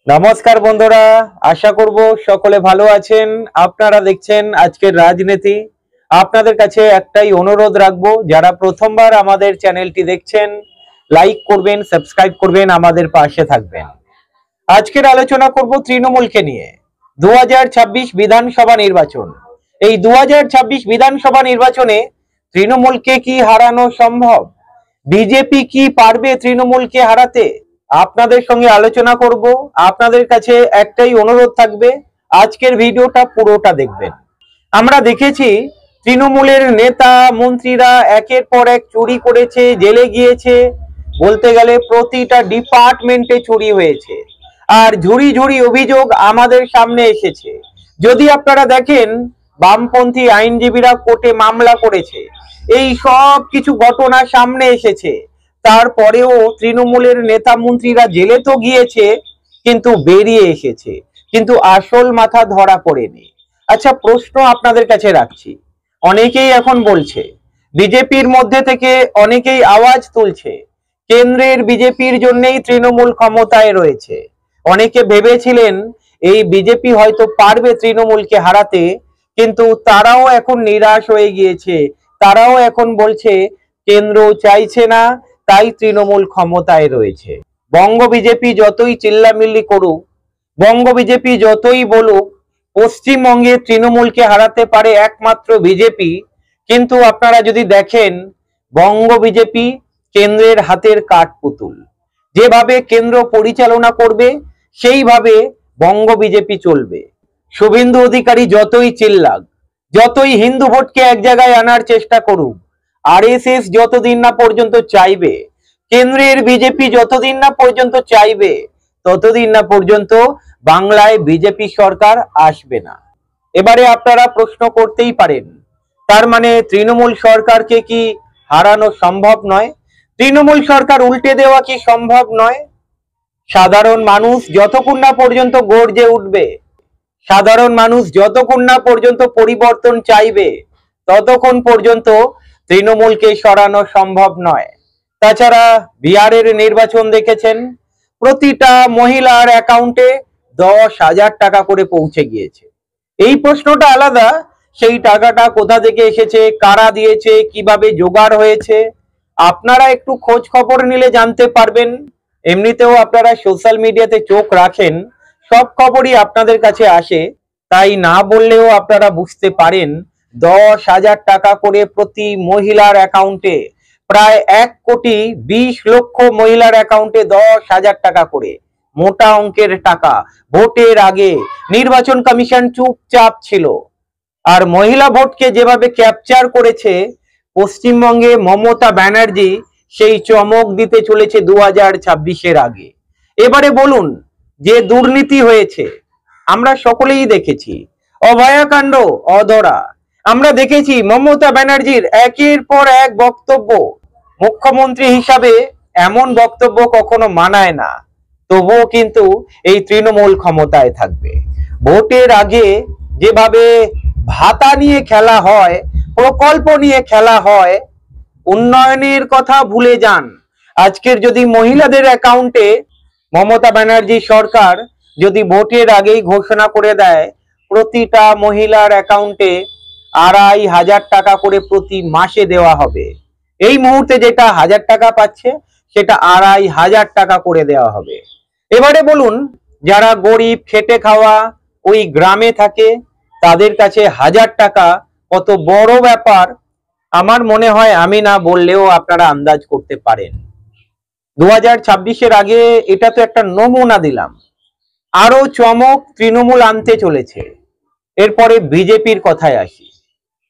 नमस्कार बंधुरा आशा करब सकले भालो आছেন। আপনারা দেখছেন আজকের রাজনীতি। আপনাদের কাছে একটাই অনুরোধ রাখবো, যারা প্রথমবার আমাদের চ্যানেলটি দেখছেন লাইক করবেন, সাবস্ক্রাইব করবেন, আমাদের পাশে থাকবেন। আজকের আলোচনা করব তৃণমূলকে নিয়ে। 2026 বিধানসভা নির্বাচন। এই 2026 বিধানসভা নির্বাচনে তৃণমূলকে কি হারানো সম্ভব? বিজেপি কি পারবে তৃণমূলকে হারাতে? আপনাদের সঙ্গে আলোচনা করব। আপনাদের কাছে একটাই অনুরোধ থাকবে, আজকের ভিডিওটা পুরোটা দেখবেন। আমরা দেখেছি তৃণমূলের নেতা মন্ত্রীরা একের পর এক চুরি করেছে, জেলে গিয়েছে, বলতে গেলে প্রতিটা ডিপার্টমেন্টে চুরি হয়েছে, আর ঝুড়ি ঝুড়ি অভিযোগ আমাদের সামনে এসেছে। যদি আপনারা দেখেন, বামপন্থী আইনজীবীরা কোর্টে মামলা করেছে, এই সব কিছু ঘটনা সামনে এসেছে। তারপরেও তৃণমূলের নেতা মন্ত্রীরা জেলে তো গিয়েছে, কিন্তু বেরিয়ে এসেছে, কিন্তু আসল মাথা ধরা পড়েনি। আচ্ছা, প্রশ্ন আপনাদের কাছে রাখছি। অনেকেই এখন বলছে, বিজেপির মধ্যে থেকে অনেকেই আওয়াজ তুলছে, কেন্দ্রের বিজেপির জন্যই তৃণমূল ক্ষমতায় রয়েছে। অনেকে ভেবেছিলেন এই বিজেপি হয়তো পারবে তৃণমূলকে হারাতে, কিন্তু তারাও এখন নিরাশ হয়ে গিয়েছে। তারাও এখন বলছে কেন্দ্র চাইছে না, তাই তৃণমূল ক্ষমতায় রয়েছে। বঙ্গ বিজেপি যতই চিল্লামিল্লি করুক, বঙ্গ বিজেপি যতই বলুক পশ্চিমবঙ্গে তৃণমূলকে হারাতে পারে একমাত্র বিজেপি, কিন্তু আপনারা যদি দেখেন, বঙ্গ বিজেপি কেন্দ্রের হাতের কাঠপুতুল। যেভাবে কেন্দ্র পরিচালনা করবে সেইভাবে বঙ্গ বিজেপি চলবে। শুভেন্দু অধিকারী যতই চিল্লাক, যতই হিন্দু ভোটকে এক জায়গায় আনার চেষ্টা করুক, আরএসএস যতদিন না পর্যন্ত চাইবে, কেন্দ্রের বিজেপি যতদিন না পর্যন্ত চাইবে, ততদিন না পর্যন্ত বাংলায় বিজেপি সরকার আসবে না। এবারে আপনারা প্রশ্ন করতেই পারেন, তার মানে তৃণমূল সরকারকে কি হারানো সম্ভব নয়? তৃণমূল সরকার উল্টে দেওয়া কি সম্ভব নয়? সাধারণ মানুষ যতক্ষণ না পর্যন্ত গর্জে উঠবে, সাধারণ মানুষ যতক্ষণ না পর্যন্ত পরিবর্তন চাইবে, ততক্ষণ পর্যন্ত তৃণমূলকে সরানো সম্ভব নয়। তাছাড়া বিহারের নির্বাচন দেখেছেন, প্রতিটা মহিলার অ্যাকাউন্টে 10,000 টাকা করে পৌঁছে গিয়েছে। এই প্রশ্নটা আলাদা, সেই টাকাটা কোথা থেকে এসেছে, কারা দিয়েছে, কিভাবে জোগাড় হয়েছে, আপনারা একটু খোঁজ খবর নিলে জানতে পারবেন। এমনিতেও আপনারা সোশ্যাল মিডিয়াতে চোখ রাখেন, সব খবরই আপনাদের কাছে আসে, তাই না বললেও আপনারা বুঝতে পারেন 10,000 টাকা করে প্রতি মহিলার অ্যাকাউন্টে, প্রায় 1,20,00,000 মহিলার অ্যাকাউন্টে 10,000 টাকা করে, মোটা অঙ্কের টাকা। ভোটের আগে নির্বাচন কমিশন চুপচাপ ছিল, আর মহিলা ভোটকে যেভাবে ক্যাপচার করেছে পশ্চিমবঙ্গে মমতা ব্যানার্জি, সেই চমক দিতে চলেছে 2026-এর আগে। এবারে বলুন, যে দুর্নীতি হয়েছে আমরা সকলেই দেখেছি, অভয়াকাণ্ড, অধরা, আমরা দেখেছি মমতা ব্যানার্জির একের পর এক বক্তব্য। মুখ্যমন্ত্রী হিসাবে এমন বক্তব্য কখনো মানায় না, তবুও কিন্তু এই তৃণমূল ক্ষমতায় থাকবে। ভোটের আগে যেভাবে ভাতা নিয়ে খেলা হয়, প্রকল্প নিয়ে খেলা হয়, উন্নয়নের কথা ভুলে যান। আজকের যদি মহিলাদের অ্যাকাউন্টে মমতা ব্যানার্জি সরকার যদি ভোটের আগেই ঘোষণা করে দেয়, প্রতিটা মহিলার অ্যাকাউন্টে 2,500 টাকা করে প্রতি মাসে দেওয়া হবে। এই মুহূর্তে যেটা 1000 টাকা পাচ্ছে, সেটা 2,500 টাকা করে দেওয়া হবে। এবারে বলুন, যারা গরিব খেটে খাওয়া ওই গ্রামে থাকে, তাদের কাছে 1000 টাকা কত বড় ব্যাপার, আমার মনে হয় আমি না বললেও আপনারা আন্দাজ করতে পারেন। 2026-এর আগে এটা তো একটা নমুনা দিলাম, আরো চমক তৃণমূল আনতে চলেছে। এরপরে বিজেপির কথায় আসি।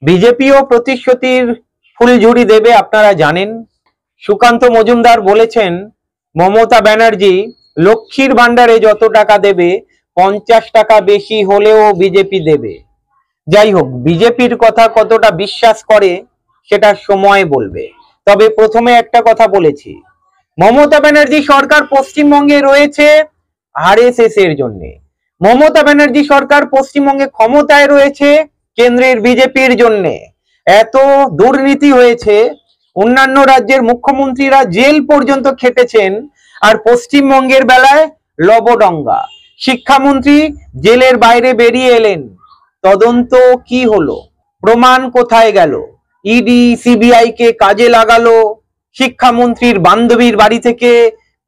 বিজেপিও প্রতিশ্রুতির ফুলঝুরি দেবে, আপনারা জানেন। সুকান্ত মজুমদার বলেছেন, মমতা ব্যানার্জি লক্ষ্মীর ভান্ডারে যত টাকা দেবে 50 টাকা বেশি হলেও বিজেপি দেবে। যাই হোক, বিজেপির কথা কতটা বিশ্বাস করে সেটা সময় বলবে। তবে প্রথমে একটা কথা বলেছি, মমতা ব্যানার্জি সরকার পশ্চিমবঙ্গে রয়েছে আরএসএস এর জন্য। মমতা ব্যানার্জি সরকার পশ্চিমবঙ্গে ক্ষমতায় রয়েছে কেন্দ্রের বিজেপির জন্য। এত দুর্নীতি হয়েছে, অন্যান্য রাজ্যের মুখ্যমন্ত্রীরা জেল পর্যন্ত খেটেছেন, আর পশ্চিমবঙ্গের বেলায় লবডঙ্গা। শিক্ষামন্ত্রী জেলের বাইরে বেরিয়ে এলেন, তদন্ত কি হলো, প্রমাণ কোথায় গেল? ইডি সিবিআই কে কাজে লাগালো, শিক্ষামন্ত্রীর বান্ধবীর বাড়ি থেকে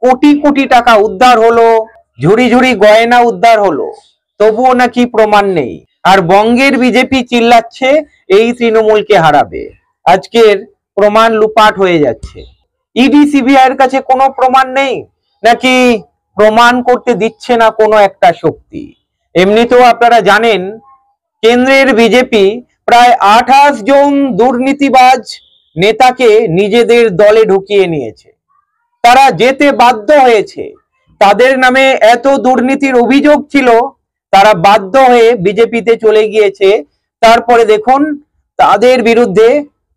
কোটি কোটি টাকা উদ্ধার হলো, ঝুড়ি ঝুড়ি গয়না উদ্ধার হলো, তবুও নাকি প্রমাণ নেই। আর বঙ্গের বিজেপি চিল্লাচ্ছে এই তৃণমূলকে হারাবে। আজকের প্রমাণ লুপাট হয়ে যাচ্ছে। ইডি সিবিআই এর কাছে কোনো প্রমাণ নেই, নাকি প্রমাণ করতে দিচ্ছে না কোনো একটা শক্তি? এমনিতেও আপনারা জানেন কেন্দ্রের বিজেপি প্রায় 28 জন দুর্নীতিবাজ নেতাকে নিজেদের দলে ঢুকিয়ে নিয়েছে। তারা যেতে বাধ্য হয়েছে, তাদের নামে এত দুর্নীতির অভিযোগ ছিল, তারা বাধ্য হয়ে বিজেপিতে চলে গিয়েছে। তারপরে দেখুন তাদের বিরুদ্ধে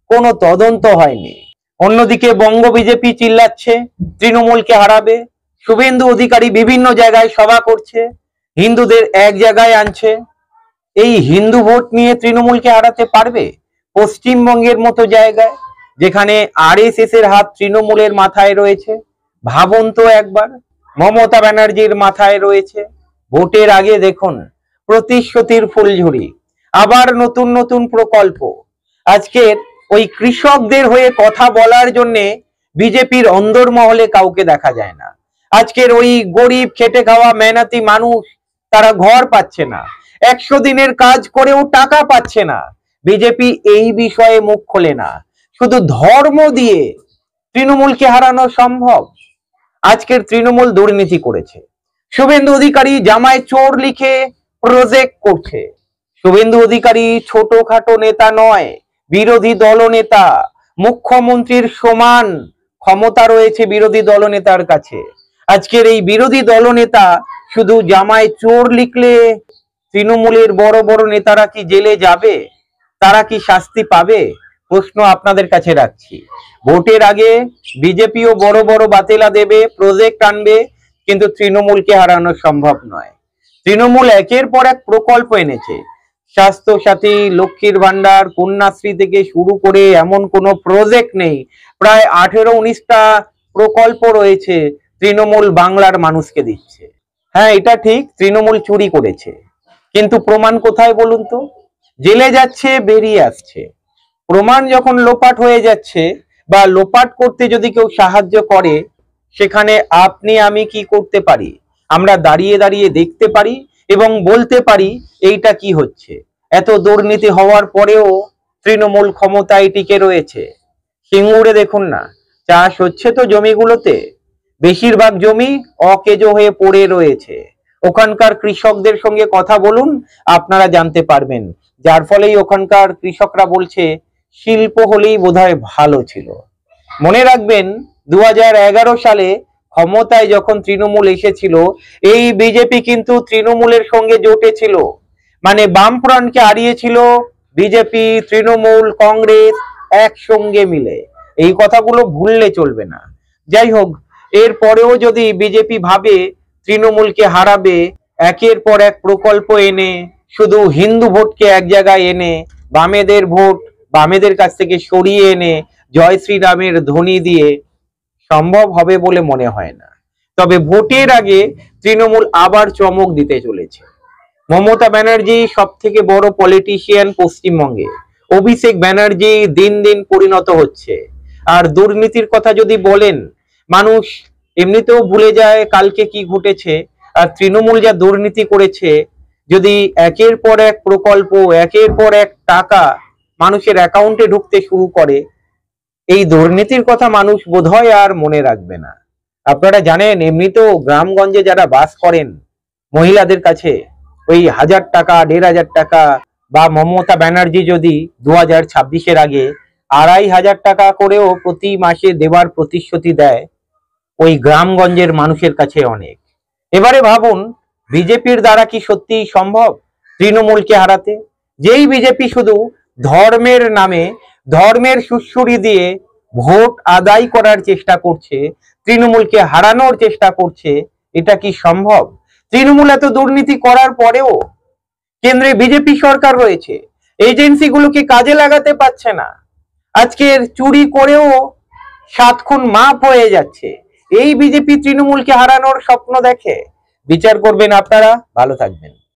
কোনো তদন্ত হয়নি। অন্যদিকে বঙ্গ বিজেপি চিল্লাচ্ছে তৃণমূলকে হারাবে। শুভেন্দু অধিকারী বিভিন্ন জায়গায় সভা করছে, হিন্দুদের এক জায়গায় আনছে। এই হিন্দু ভোট নিয়ে তৃণমূলকে হারাতে পারবে? পশ্চিমবঙ্গের মতো জায়গায় যেখানে আরএসএস এর হাত তৃণমূলের মাথায় রয়েছে, ভাবুন তো একবার, মমতা ব্যানার্জির মাথায় রয়েছে। ভোটের আগে দেখুন প্রতিশ্রুতির ফুলঝুরি, আবার নতুন নতুন প্রকল্প। আজকের ওই কৃষকদের হয়ে কথা বলার জন্য বিজেপির অন্দরমহলে কাউকে দেখা যায় না। আজকের ওই গরিব খেটে খাওয়া মেহনতি মানুষ, তারা ঘর পাচ্ছে না, 100 দিনের কাজ করেও টাকা পাচ্ছে না। বিজেপি এই বিষয়ে মুখ খোলে না। শুধু ধর্ম দিয়ে তৃণমূলকে হারানো সম্ভব? আজকের তৃণমূল দুর্নীতি করেছে। শুভেন্দু অধিকারী জামায় চোর লিখে প্রজেক্ট করছে। শুভেন্দু অধিকারী ছোটখাটো নেতা নয়, বিরোধী দলনেতা। মুখ্যমন্ত্রীর সমান ক্ষমতা রয়েছে বিরোধী দলনেতার কাছে। আজকের এই বিরোধী দলনেতা শুধু জামায় চোর লিখলে তৃণমূলের বড় বড় নেতারা কি জেলে যাবে? তারা কি শাস্তি পাবে? প্রশ্ন আপনাদের কাছে রাখছি। ভোটের আগে বিজেপিও বড় বড় বাতেলা দেবে, প্রজেক্ট আনবে, কিন্তু তৃণমূলকে হারানো সম্ভব নয়। তৃণমূল একের পর এক প্রকল্প এনেছে। স্বাস্থ্য সাথী, লক্ষ্মীর ভান্ডার, কন্যাশ্রী থেকে শুরু করে এমন কোনো প্রজেক্ট নেই। প্রায় 18-19টা প্রকল্প রয়েছে তৃণমূল বাংলার মানুষকে দিচ্ছে। হ্যাঁ, এটা ঠিক, তৃণমূল চুরি করেছে, কিন্তু প্রমাণ কোথায় বলুন তো? জেলে যাচ্ছে, বেরিয়ে আসছে। প্রমাণ যখন লোপাট হয়ে যাচ্ছে, বা লোপাট করতে যদি কেউ সাহায্য করে, সেখানে আপনি আমি কি করতে পারি? আমরা দাঁড়িয়ে দাঁড়িয়ে দেখতে পারি এবং বলতে পারি এইটা কি হচ্ছে। এত দুর্নীতি হওয়ার পরেও তৃণমূল ক্ষমতায় টিকে রয়েছে। সিঙ্গুরে দেখুন না, চাষ হচ্ছে তো জমিগুলোতে, বেশিরভাগ জমি অকেজো হয়ে পড়ে রয়েছে। ওখানকার কৃষকদের সঙ্গে কথা বলুন, আপনারা জানতে পারবেন। যার ফলেই ওখানকার কৃষকরা বলছে শিল্প হলেই বোধহয় ভালো ছিল। মনে রাখবেন 2011 সালে ক্ষমতায় যখন তৃণমূল এসেছিল, এই বিজেপি কিন্তু তৃণমূলের সঙ্গে জোটেছিল, মানে বামফ্রন্টকে হারিয়েছিল বিজেপি, তৃণমূল, কংগ্রেস একসঙ্গে মিলে। এই কথাগুলো ভুললে চলবে না। যাই হোক, এর পরেও যদি বিজেপি ভাবে তৃণমূলকে হারাবে, একের পর এক প্রকল্প এনে, শুধু হিন্দু ভোটকে এক জায়গায় এনে, বামেদের ভোট বামেদের কাছ থেকে সরিয়ে এনে জয় শ্রীরামের ধ্বনি দিয়ে, সম্ভব হবে বলে মনে হয় না। তবে ভোটের আগে তৃণমূল আবার চমক দিতে চলেছে। মমতা ব্যানার্জি সব থেকে বড় পলিটিশিয়ান পশ্চিমবঙ্গে, অভিষেক ব্যানার্জি দিন দিন পরিণত হচ্ছে। আর দুর্নীতির কথা যদি বলেন, মানুষ এমনিতেও ভুলে যায় কালকে কি ঘটেছে। আর তৃণমূল যা দুর্নীতি করেছে, যদি একের পর এক প্রকল্প, একের পর এক টাকা মানুষের অ্যাকাউন্টে ঢুকতে শুরু করে, এই দুর্নীতির কথা মানুষ বোধহয় আর মনে রাখবে না। আপনারা জানেন এমনিতেও গ্রামগঞ্জে যারা বাস করেন, মহিলাদের কাছে ওই 1000 টাকা, 1500 টাকা, বা মমতা ব্যানার্জি যদি 2026-এর আগে 2500 টাকা করেও প্রতি মাসে দেওয়ার প্রতিশ্রুতি দেয়, ওই গ্রামগঞ্জের মানুষের কাছে অনেক। এবারে ভাবুন বিজেপির দ্বারা কি সত্যি সম্ভব তৃণমূলকে হারাতে? যেই বিজেপি শুধু ধর্মের নামে, ধর্মের সুড়সুড়ি দিয়ে ভোট আদায় করার চেষ্টা করছে, তৃণমূলকে হারানোর চেষ্টা করছে, এটা কি সম্ভব? তৃণমূল এত দুর্নীতি করার পরেও কেন্দ্রে বিজেপি সরকার রয়েছে, এজেন্সিগুলোকে কাজে লাগাতে পারছে না। আজকের চুরি করেও 7 খুন মাফ হয়ে যাচ্ছে। এই বিজেপি তৃণমূলকে হারানোর স্বপ্ন দেখে? বিচার করবেন আপনারা। ভালো থাকবেন।